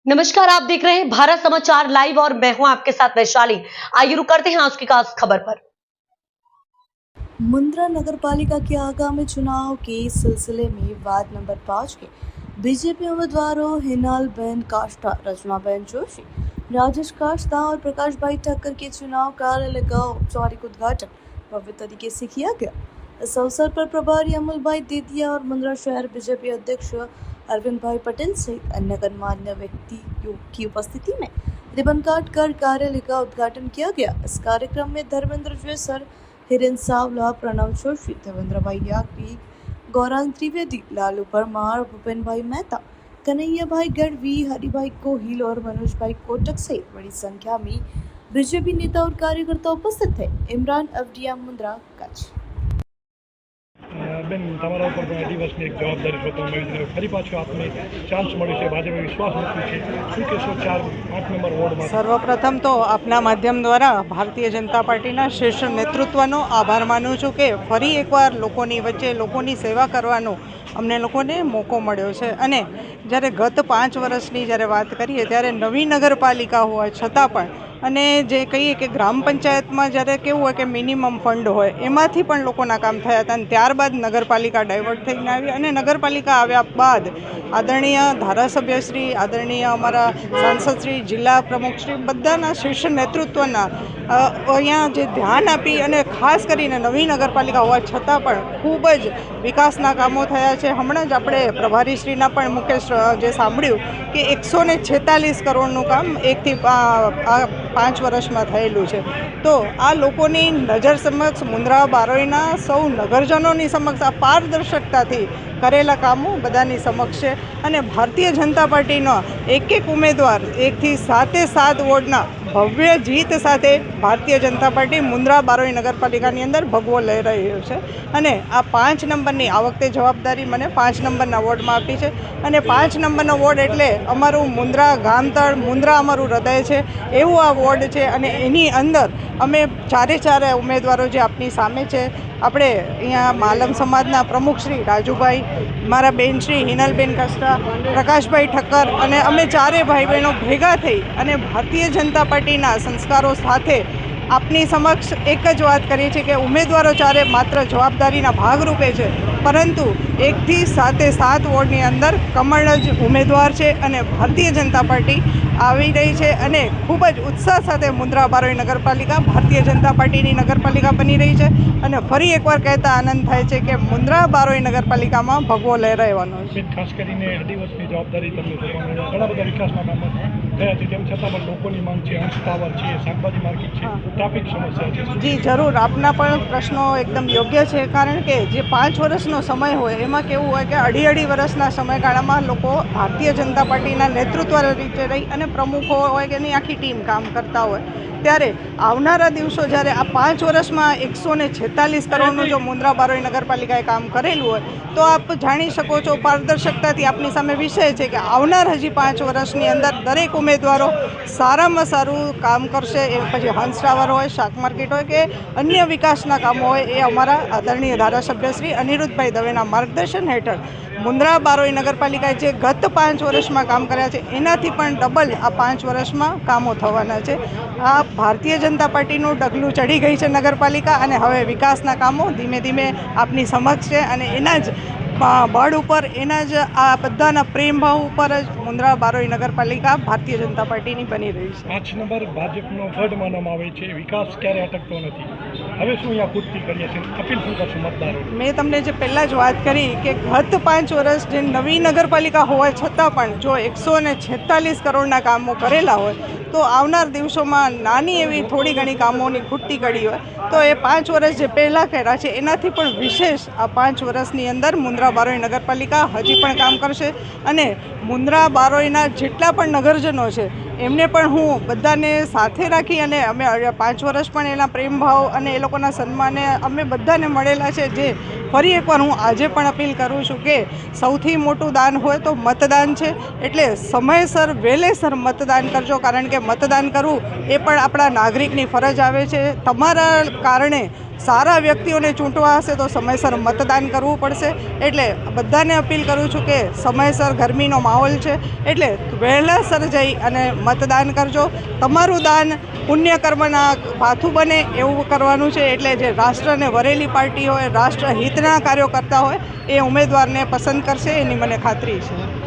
नमस्कार, आप देख रहे हैं भारत समाचार लाइव और मैं हूं आपके साथ वैशाली। आइए रुक करते हैं आज की खास खबर पर। मुंद्रा नगर पालिका के आगामी चुनाव के सिलसिले में वार्ड नंबर 5 के बीजेपी उम्मीदवारों हिनालबेन काष्टा, रचनाबेन जोशी, राजेश काष्टा और प्रकाश भाई ठक्कर के चुनाव कार्यालय का औपचारिक उद्घाटन भव्य तरीके से किया गया। इस अवसर पर प्रभारी अमल भाई दीदिया और मुंद्रा शहर बीजेपी अध्यक्ष अरविंद भाई पटेल सहित अन्य गणमान्य व्यक्तियों की उपस्थिति में रिबन काट कर कार्यालय का उद्घाटन किया गया। इस कार्यक्रम में धर्मेंद्र जैसर, हिरेन सावला, प्रणव जोशी, देवेंद्र भाई याकी, गौरांग त्रिवेदी, लालू परमार, भूपेन भाई मेहता, कन्हैया भाई गढ़वी, हरिभाई कोहिल और मनोज भाई कोटक सहित बड़ी संख्या में बीजेपी नेता और कार्यकर्ता उपस्थित थे। इमरान अवडिया, मुंद्रा, कच्छ। બેન તમારા ઉપર પણ અઢી વર્ષની એક જવાબદારી સોંપવામાં ફરી પાછું આપને ચાન્સ મળ્યું છે, ભાજપે વિશ્વાસ મૂક્યું છે, શું કહેશો 8 નંબર વોર્ડમાં? સર્વપ્રથમ તો આપના માધ્યમ દ્વારા ભારતીય જનતા પાર્ટીના શીર્ષ નેતૃત્વનો આભાર માનું છું કે ફરી એકવાર લોકોની વચ્ચે લોકોની સેવા કરવાનો અમને લોકોને મોકો મળ્યો છે। અને જ્યારે ગત 5 વર્ષની જ્યારે વાત કરીએ ત્યારે નવી નગરપાલિકા હોવા છતાં પણ અને જે કહીએ કે ગ્રામ પંચાયતમાં જ્યારે કેવું હોય કે મિનિમમ ફંડ હોય એમાંથી પણ લોકોના કામ થયા હતા અને ત્યારબાદ નગરપાલિકા ડાયવર્ટ થઈને આવી અને નગરપાલિકા આવ્યા બાદ આદરણીય ધારાસભ્યશ્રી, આદરણીય અમારા સાંસદશ્રી, જિલ્લા પ્રમુખશ્રી બધાના શીર્ષ નેતૃત્વના અહીંયા જે ધ્યાન આપી અને ખાસ કરીને નવી નગરપાલિકા હોવા છતાં પણ ખૂબ જ વિકાસના કામો થયા છે। હમણાં જ આપણે પ્રભારીશ્રીના પણ મુખ્ય જે સાંભળ્યું કે 146 કરોડનું કામ 1 થી 5 વર્ષમાં થયેલું છે। તો આ લોકોની નજર સમક્ષ મુંદ્રા બારોઈના સૌ નગરજનોની સમક્ષ આ પારદર્શકતાથી કરેલા કામો બધાની સમક્ષ છે અને ભારતીય જનતા પાર્ટીનો એક ઉમેદવાર 1 થી 7 વોર્ડના ભવ્ય જીત સાથે ભારતીય જનતા પાર્ટી મુંદ્રા બારોઈ નગરપાલિકાની અંદર ભગવો લઈ રહ્યો છે અને આ 5 નંબરની આ વખતે જવાબદારી મને 5 નંબરના વોર્ડમાં આપી છે અને 5 નંબરનો વોર્ડ એટલે અમારું મુંદ્રા ગામતળ, મુંદ્રા અમારું હૃદય છે એવું આ વોર્ડ છે અને એની અંદર અમે ચારે ઉમેદવારો જે આપની સામે છે, આપણે અહીંયા માલમ સમાજના પ્રમુખ શ્રી રાજુભાઈ, મારા બેન શ્રી હિનાલબેન કાષ્ટા, પ્રકાશભાઈ ઠક્કર અને અમે ચારે ભાઈ બહેનો ભેગા થઈ અને ભારતીય જનતા પાર્ટીના સંસ્કારો સાથે આપની સમક્ષ એક જ વાત કરીએ છીએ કે ઉમેદવારો ચારે માત્ર જવાબદારીના ભાગરૂપે છે, પરંતુ 1 થી 7 વોર્ડની અંદર કમળ જ ઉમેદવાર છે અને ભારતીય જનતા પાર્ટી આવી રહી છે અને ખૂબ જ ઉત્સાહ સાથે મુંદ્રા બારોઈ નગરપાલિકા ભારતીય જનતા પાર્ટીની નગરપાલિકા બની રહી છે અને ફરી એકવાર કહેતા આનંદ થાય છે કે મુંદ્રા બારોઈ નગરપાલિકામાં ભગવો લઈ રહેવાનો છે। ખાસ કરીને અઢી વર્ષની જવાબદારી તમને સોંપવામાં ઘણા બધા વિકાસના કામો થયા છે, તેમ છતાં પણ લોકોની માંગ છે, હંસ ટાવર છે, શાકભાજી માર્કેટ છે, ટ્રાફિક સમસ્યા છે। જી જરૂર, આપના પણ પ્રશ્નો એકદમ યોગ્ય છે કારણ કે જે 5 વર્ષનો સમય હોય એમાં કેવું હોય કે અઢી વર્ષના સમયગાળામાં લોકો ભારતીય જનતા પાર્ટીના નેતૃત્વ રીતે રહી અને પ્રમુખો હોય કે એની આખી ટીમ કામ કરતા હોય ત્યારે આવનારા દિવસો જ્યારે આ 5 વર્ષમાં 146 કરોડનું જો મુંદ્રા બારોઈ નગરપાલિકાએ કામ કરેલું હોય તો આપ જાણી શકો છો પારદર્શકતાથી આપની સામે વિષય છે કે આવનાર હજી 5 વર્ષની અંદર દરેક ઉમેદવારો સારામાં સારું કામ કરશે। એ પછી હંસ ટાવર હોય, શાક માર્કેટ હોય કે અન્ય વિકાસના કામો હોય એ અમારા આદરણીય ધારાસભ્ય શ્રી અનિરુદ્ધભાઈ દવેના માર્ગદર્શન હેઠળ મુંદ્રા બારોઈ નગરપાલિકાએ જે ગત 5 વર્ષમાં કામ કર્યા છે એનાથી પણ ડબલ આ 5 વર્ષમાં કામો થવાના છે। આ ભારતીય જનતા પાર્ટીનું ડગલું ચડી ગઈ છે નગરપાલિકા અને હવે વિકાસના કામો ધીમે ધીમે આપની સમક્ષ છે અને એના જ બળ ઉપર, એના જ આ બધાના પ્રેમ ભાવ ઉપર જ મુંદ્રા બારોઈ નગરપાલિકા ભારતીય જનતા પાર્ટીની બની રહી છે। 5 નંબર ભાજપનો ગઢ માનવામાં આવે છે, વિકાસ ક્યારે અટકતો નથી, હવે શું અહીંયા પૂર્તિ કરીએ છીએ, અપીલ શું કરશું મતદારો? મેં તમને જે પહેલાં જ વાત કરી કે ગત 5 વર્ષ જે નવી નગરપાલિકા હોવા છતાં પણ જો 146 કરોડના કામો કરેલા હોય તો આવનાર દિવસોમાં નાની એવી થોડી ઘણી કામોની ખૂટતી ઘડી હોય તો એ 5 વર્ષ જે પહેલાં કર્યા છે એનાથી પણ વિશેષ આ 5 વર્ષની અંદર મુંદ્રા બારોઈ નગરપાલિકા હજી પણ કામ કરશે અને મુંદ્રા બારોઈના જેટલા પણ નગરજનો છે એમને પણ હું બધાને સાથે રાખી અને અમે 5 વર્ષ પણ એના પ્રેમ ભાવ અને એ લોકોના સન્માને અમે બધાને મળેલા છે. જે ફરી એકવાર હું આજે પણ અપીલ કરું છું કે સૌથી મોટું દાન હોય તો મતદાન છે. એટલે સમયસર વહેલેસર મતદાન કરજો, કારણ કે મતદાન કરવું એ પણ આપણા નાગરિકની ફરજ આવે છે. તમારા કારણે સારા વ્યક્તિઓને ચૂંટવા હશે તો સમયસર મતદાન કરવું પડશે. એટલે બધાને અપીલ કરું છું કે સમયસર ગરમીનો માહોલ છે એટલે વહેલાસર જઈ અને મતદાન કરજો. તમારું દાન પુણ્ય કર્મના ભાથું બને એવું કરવાનું છે. એટલે જે રાષ્ટ્રને વરેલી પાર્ટી હોય, રાષ્ટ્રહિતના કાર્યો કરતા હોય એ ઉમેદવારને પસંદ કરશે એની મને ખાતરી છે.